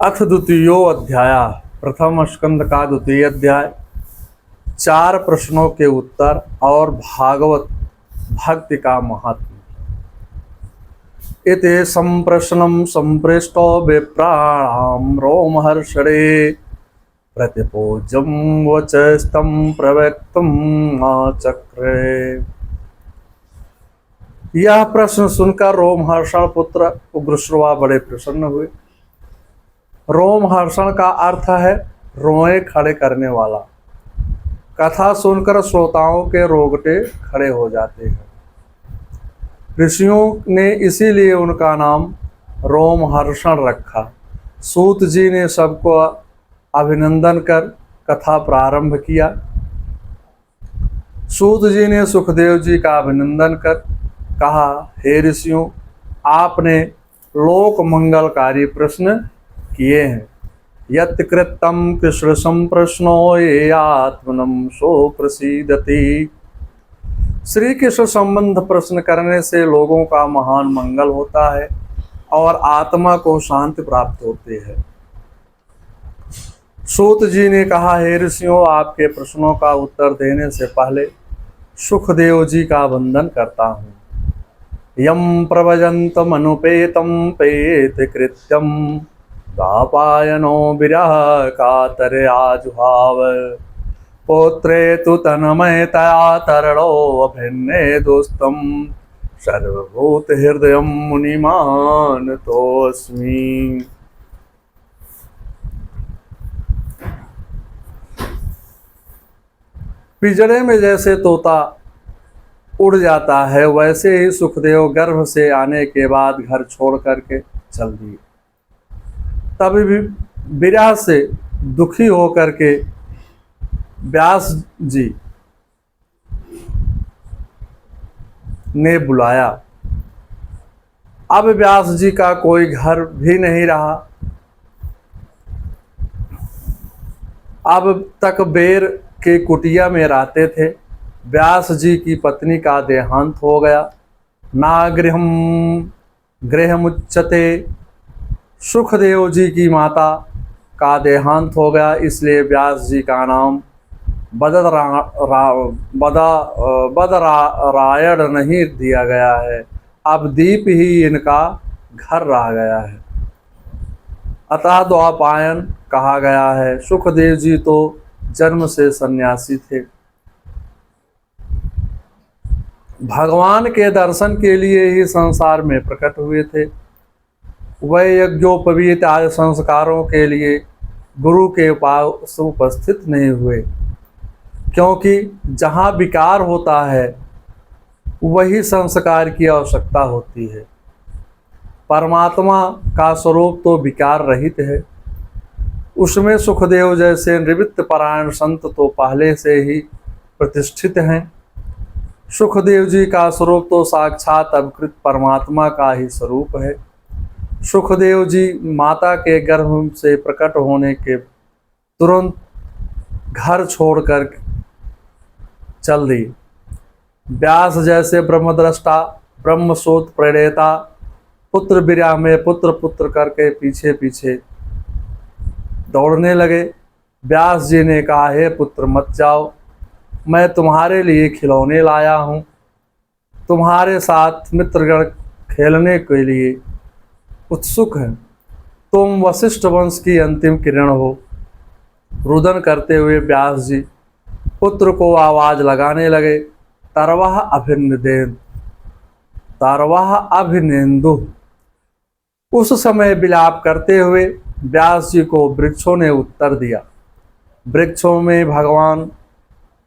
अथ द्वितीयो अध्याय। प्रथम स्कंद का द्वितीय अध्याय। 4 प्रश्नों के उत्तर और भागवत भक्ति का महत्व। इति संप्रश्नं संपृष्टो विप्राणां रोमहर्षणे प्रतिपूज्यं वचस्तं प्रवक्तुम् आचक्रे। यह प्रश्न सुनकर रोमहर्षण पुत्र उग्रश्रवा बड़े प्रसन्न हुए। रोमहर्षण का अर्थ है रोए खड़े करने वाला। कथा सुनकर श्रोताओं के रोंगटे खड़े हो जाते हैं। ऋषियों ने इसीलिए उनका नाम रोमहर्षण रखा। सूत जी ने सबको अभिनंदन कर कथा प्रारंभ किया। सूत जी ने सुखदेव जी का अभिनंदन कर कहा, हे ऋषियों, आपने लोक मंगलकारी प्रश्न किए हैं। यत् कृतं कृष्ण संप्रश्नो ये आत्मनं सो प्रसीदति। श्री कृष्ण संबंध प्रश्न करने से लोगों का महान मंगल होता है और आत्मा को शांति प्राप्त होती है। सूत जी ने कहा, हे ऋषियों, आपके प्रश्नों का उत्तर देने से पहले सुखदेव जी का वंदन करता हूँ। यम प्रवजन्तमनुपेतं पेत कृत्यं दापायनो विरह कातरे आजुहाव। पौत्रे तु तन्मयतया तरलो अभिन्ने दोस्तं सर्वभूत हृदय मुनिमान तोस्मि। पिंजरे में जैसे तोता उड़ जाता है, वैसे ही सुखदेव गर्भ से आने के बाद घर छोड़ करके चल दिए। तभी भी विरह से दुखी होकर के व्यास जी ने बुलाया। अब व्यास जी का कोई घर भी नहीं रहा। अब तक बेर के कुटिया में रहते थे। व्यास जी की पत्नी का देहांत हो गया। नागृहम गृहमुच्यते। सुखदेव जी की माता का देहांत हो गया, इसलिए व्यास जी का नाम बदरायण नहीं दिया गया है। अब दीप ही इनका घर रह गया है, अतः द्वापायन कहा गया है। सुखदेव जी तो जन्म से सन्यासी थे। भगवान के दर्शन के लिए ही संसार में प्रकट हुए थे। वह यज्ञोपवीत आदि संस्कारों के लिए गुरु के पास उपस्थित नहीं हुए, क्योंकि जहाँ विकार होता है वही संस्कार की आवश्यकता होती है। परमात्मा का स्वरूप तो विकार रहित है। उसमें सुखदेव जैसे निवृत्त परायण संत तो पहले से ही प्रतिष्ठित हैं। सुखदेव जी का स्वरूप तो साक्षात अवकृत परमात्मा का ही स्वरूप है। सुखदेव जी माता के गर्भ से प्रकट होने के तुरंत घर छोड़कर चल दी। व्यास जैसे ब्रह्मद्रष्टा, ब्रह्मसूत्र प्रणेता पुत्र विरह में पुत्र पुत्र करके पीछे पीछे दौड़ने लगे। व्यास जी ने कहा, हे पुत्र मत जाओ, मैं तुम्हारे लिए खिलौने लाया हूँ। तुम्हारे साथ मित्रगण खेलने के लिए उत्सुक हैं। तुम वशिष्ठ वंश की अंतिम किरण हो। रुदन करते हुए व्यास जी पुत्र को आवाज लगाने लगे, तरवाह अभिनंदेन तरवाह अभिनेन्दु। उस समय विलाप करते हुए व्यास जी को वृक्षों ने उत्तर दिया। वृक्षों में भगवान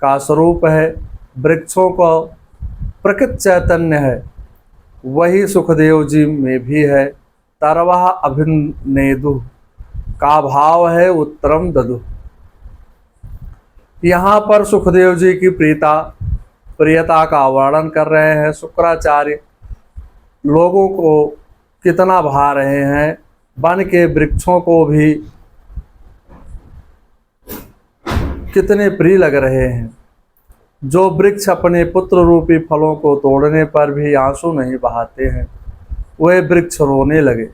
का स्वरूप है। वृक्षों का प्रकृत चैतन्य है, वही सुखदेव जी में भी है। तरवाह अभिनेदु का भाव है उत्तरम ददु। यहाँ पर सुखदेव जी की प्रियता का वर्णन कर रहे हैं। शुक्राचार्य लोगों को कितना भा रहे हैं। वन के वृक्षों को भी कितने प्रिय लग रहे हैं। जो वृक्ष अपने पुत्र रूपी फलों को तोड़ने पर भी आंसू नहीं बहाते हैं, वे वृक्ष रोने लगे।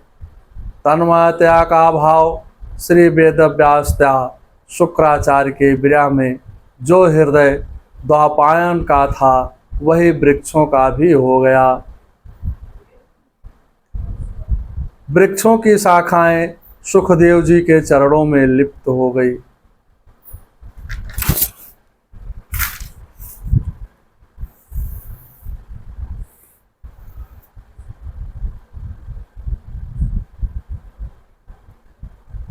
तन्मयतया का भाव श्री वेदव्यासत्या शुक्राचार्य के विरह में जो हृदय द्वापायन का था वही वृक्षों का भी हो गया। वृक्षों की शाखाएं सुखदेव जी के चरणों में लिप्त हो गई।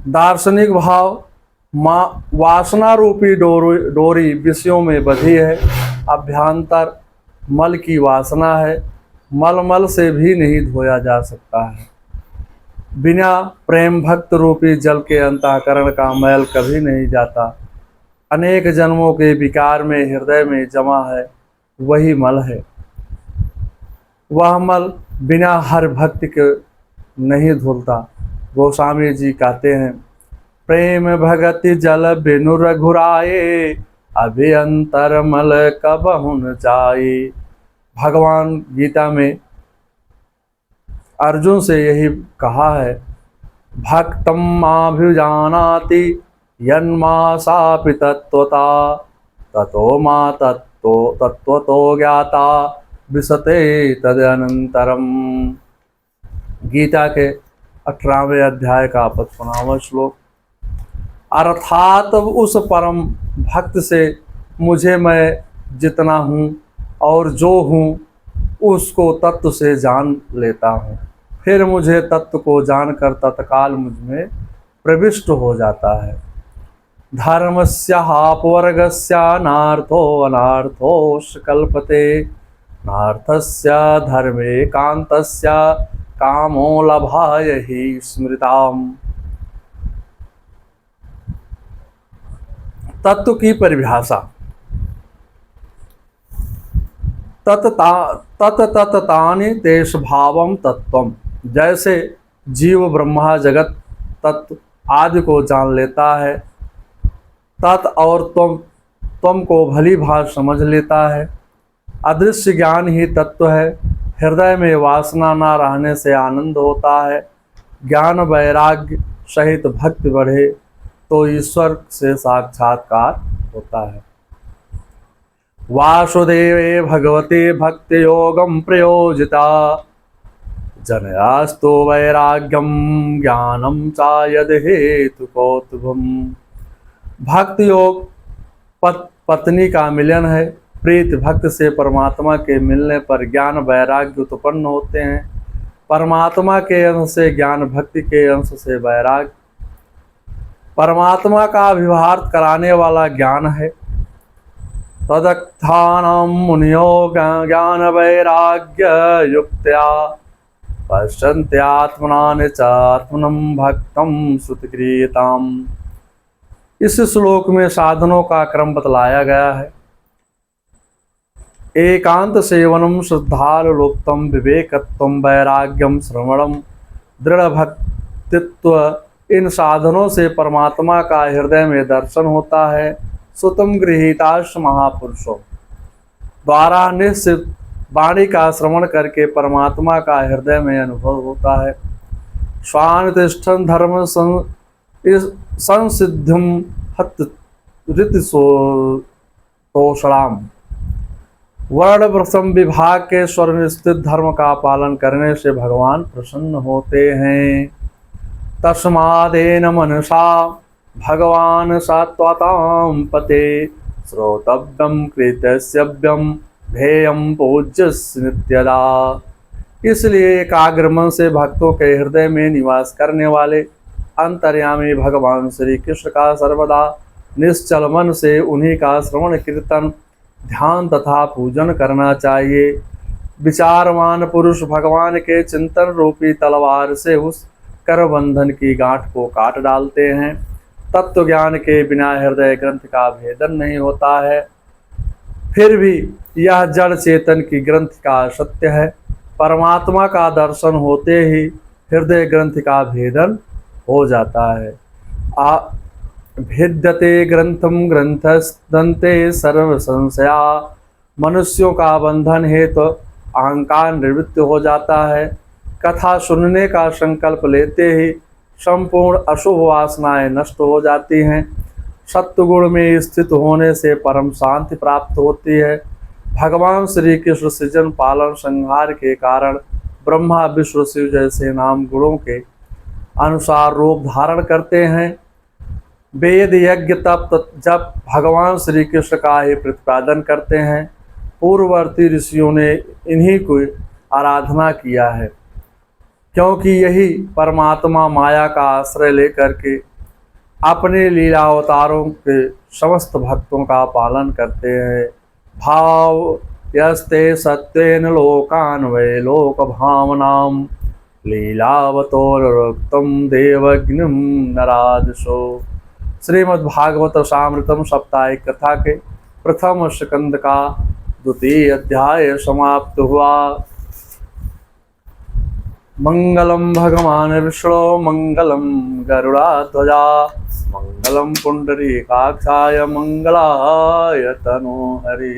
दार्शनिक भाव वासना रूपी डोरी विषयों में बंधी है। अभ्यंतर मल की वासना है, मल से भी नहीं धोया जा सकता है। बिना प्रेम भक्त रूपी जल के अंतःकरण का मैल कभी नहीं जाता। अनेक जन्मों के विकार में हृदय में जमा है वही मल है। वह मल बिना हर भक्ति के नहीं धुलता। गोस्वामी जी कहते हैं, प्रेम भगति जल बिनु रघुराए, अभियंतर मल कबहु न जाए। भगवान गीता में अर्जुन से यही कहा है, भक्तम माभिजानाति यन्मासापि तत्वता, ततो मा तत्वतो ज्ञाता विशते तदनंतरम। गीता के 18वें अध्याय का 55वां श्लोक। अर्थात उस परम भक्त से मुझे मैं जितना हूँ और जो हूँ उसको तत्व से जान लेता हूँ, फिर मुझे तत्व को जानकर तत्काल मुझ में प्रविष्ट हो जाता है। धर्मस्य हापवर्गस्य नार्थो अनार्थो कल्पते, नार्थस्य धर्मे कांतस्य कामो लभाय हि स्मृताम। तत्व की परिभाषा। तत्तानि तेष भावम तत्वम। जैसे जीव ब्रह्मा जगत तत्व आदि को जान लेता है, तत् और तुम को भली भांति समझ लेता है। अदृश्य ज्ञान ही तत्व है। हृदय में वासना न रहने से आनंद होता है। ज्ञान वैराग्य सहित भक्ति बढ़े तो ईश्वर से साक्षात्कार होता है। वासुदेवे भगवते भक्ति योगम प्रयोजिता, जनयास्तु वैराग्यम ज्ञानम चा यद हेतु कौतुभम। भक्ति योग पत्नी का मिलन है। प्रीत भक्त से परमात्मा के मिलने पर ज्ञान वैराग्य उत्पन्न होते हैं। परमात्मा के अंश से ज्ञान, भक्ति के अंश से वैराग्य। परमात्मा का अभिवार्त कराने वाला ज्ञान है। तदर्थानम मुनियो ज्ञान वैराग्य युक्त्या पश्यन्त्यात्मनानि च आत्मनं भक्तं सुतक्रियताम्। इस श्लोक में साधनों का क्रम बतलाया गया है। एकांत सेवनम श्रद्धालुप्तम विवेकत्वम वैराग्यम श्रवणम दृढ़ भक्तित्व। इन साधनों से परमात्मा का हृदय में दर्शन होता है। सुतम गृहीताश महापुरुषों द्वारा निश्चित वाणी का श्रवण करके परमात्मा का हृदय में अनुभव होता है। स्वानितिष्ठन धर्म संसिद्धिम हत ऋतुषाम। वर्ण प्रथम विभाग के स्वर में स्थित धर्म का पालन करने से भगवान प्रसन्न होते हैं। तस्मादेन मनसा भगवान सात्वतां पते, श्रोतव्यम कृतस्यव्यम ध्येयम पूज्यस्य नित्यदा। इसलिए एकाग्र मन से भक्तों के हृदय में निवास करने वाले अंतर्यामी भगवान श्री कृष्ण का सर्वदा निश्चल मन से उन्हीं का श्रवण कीर्तन ध्यान तथा पूजन करना चाहिए। विचारवान पुरुष भगवान के चिंतन रूपी तलवार से उस करबंधन की गांठ को काट डालते हैं। तत्व ज्ञान के बिना हृदय ग्रंथ का भेदन नहीं होता है। फिर भी यह जड़ चेतन की ग्रंथ का सत्य है। परमात्मा का दर्शन होते ही हृदय ग्रंथ का भेदन हो जाता है। भेद्यते ग्रंथम ग्रंथस्दंते सर्व संशया। मनुष्यों का बंधन है तो अहंकार निवृत्त हो जाता है। कथा सुनने का संकल्प लेते ही संपूर्ण अशुभ वासनाएं नष्ट हो जाती हैं। सत्वगुण में स्थित होने से परम शांति प्राप्त होती है। भगवान श्री कृष्ण सृजन पालन संहार के कारण ब्रह्मा विष्णु शिव जैसे नाम गुणों के अनुसार रूप धारण करते हैं। वेद यज्ञ तप जब भगवान श्री कृष्ण का ही प्रतिपादन करते हैं। पूर्ववर्ती ऋषियों ने इन्हीं को आराधना किया है, क्योंकि यही परमात्मा माया का आश्रय लेकर के अपने लीला अवतारों के समस्त भक्तों का पालन करते हैं। भाव यस्ते सत्येन लोकान वै लोक भावनाम लीलावतोरक्तम देवज्ञम नरादिशो। श्रीमद्भागवत सामृतम साप्ताहिक कथा के प्रथम स्कंद का द्वितीय अध्याय समाप्त हुआ। मंगलम भगवान विष्णु मंगलम गरुड़ाध्वजा मंगलम पुंडरीकाक्षाय मंगलाय तनोहरि।